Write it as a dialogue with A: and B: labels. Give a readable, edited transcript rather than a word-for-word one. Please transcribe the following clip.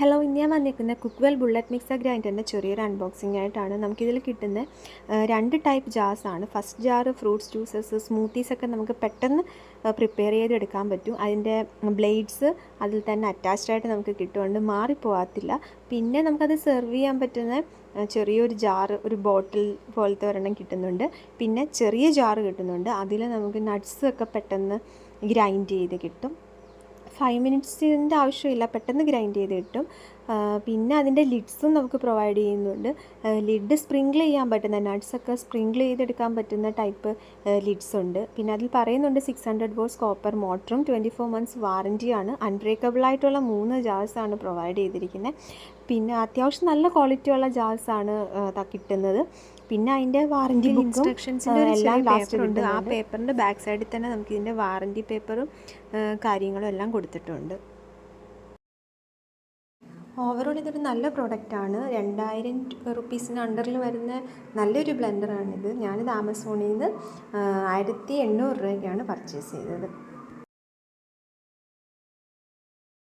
A: Hello, ഇന്ന് ഞാൻ വന്നിരിക്കുന്നത് കുക്ക്വെൽ ബുള്ളറ്റ് മിക്സർ ഗ്രൈൻഡറിൻ്റെ ചെറിയൊരു അൺബോക്സിംഗ് ആയിട്ടാണ്. നമുക്കിതിൽ കിട്ടുന്ന രണ്ട് ടൈപ്പ് ജാർസാണ്. ഫസ്റ്റ് ജാർ ഫ്രൂട്ട്സ് ജ്യൂസസ് സ്മൂത്തീസൊക്കെ നമുക്ക് പെട്ടെന്ന് പ്രിപ്പയർ ചെയ്തെടുക്കാൻ പറ്റും. അതിൻ്റെ ബ്ലേഡ്സ് അതിൽ തന്നെ അറ്റാച്ച്ഡ് ആയിട്ട് നമുക്ക് കിട്ടുകൊണ്ട് മാറിപ്പോകത്തില്ല. പിന്നെ നമുക്കത് സെർവ് ചെയ്യാൻ പറ്റുന്ന ചെറിയൊരു ജാറ്, ഒരു ബോട്ടിൽ പോലത്തെ ഒരെണ്ണം കിട്ടുന്നുണ്ട്. പിന്നെ ചെറിയ ജാറ് കിട്ടുന്നുണ്ട്. അതിൽ നമുക്ക് നട്ട്സ് ഒക്കെ പെട്ടെന്ന് ഗ്രൈൻഡ് ചെയ്ത് കിട്ടും. 5 മിനിറ്റ്സിൻ്റെ ആവശ്യമില്ല, പെട്ടെന്ന് ഗ്രൈൻഡ് ചെയ്ത് കിട്ടും. പിന്നെ അതിൻ്റെ ലിഡ്സും നമുക്ക് പ്രൊവൈഡ് ചെയ്യുന്നുണ്ട്. ലിഡ് സ്പ്രിങ്കിൾ ചെയ്യാൻ പറ്റുന്ന, നട്ട്സൊക്കെ സ്പ്രിങ്കിൾ ചെയ്തെടുക്കാൻ പറ്റുന്ന ടൈപ്പ് ലിഡ്സ് ഉണ്ട്. പിന്നെ അതിൽ പറയുന്നുണ്ട് 600 വോൾട്ട്സ് കോപ്പർ മോട്ടറും 24 മന്ത്സ് വാറൻറ്റിയാണ്. അൺബ്രേക്കബിൾ ആയിട്ടുള്ള 3 ജാർസാണ് പ്രൊവൈഡ് ചെയ്തിരിക്കുന്നത്. പിന്നെ അത്യാവശ്യം നല്ല ക്വാളിറ്റിയുള്ള ജാർസാണ് കിട്ടുന്നത്. പിന്നെ അതിൻ്റെ വാറൻറ്റി ബുക്കും ഇൻസ്ട്രക്ഷൻസിൻ്റെ എല്ലാം ലാസ്റ്റ് ഉണ്ട്. ആ പേപ്പറിൻ്റെ ബാക്ക് സൈഡിൽ തന്നെ നമുക്ക് ഇതിൻ്റെ വാറൻറ്റി പേപ്പറും കാര്യങ്ങളും എല്ലാം കൊടുത്തിട്ടുണ്ട്. ഓവറോൾ ഇതൊരു നല്ല പ്രോഡക്റ്റാണ്. 2000 റുപ്പീസിന് അണ്ടറിൽ വരുന്ന നല്ലൊരു ബ്ലെൻഡറാണിത്. ഞാനിത് ആമസോണിൽ നിന്ന് 1800 രൂപയ്ക്കാണ് പർച്ചേസ് ചെയ്തത്.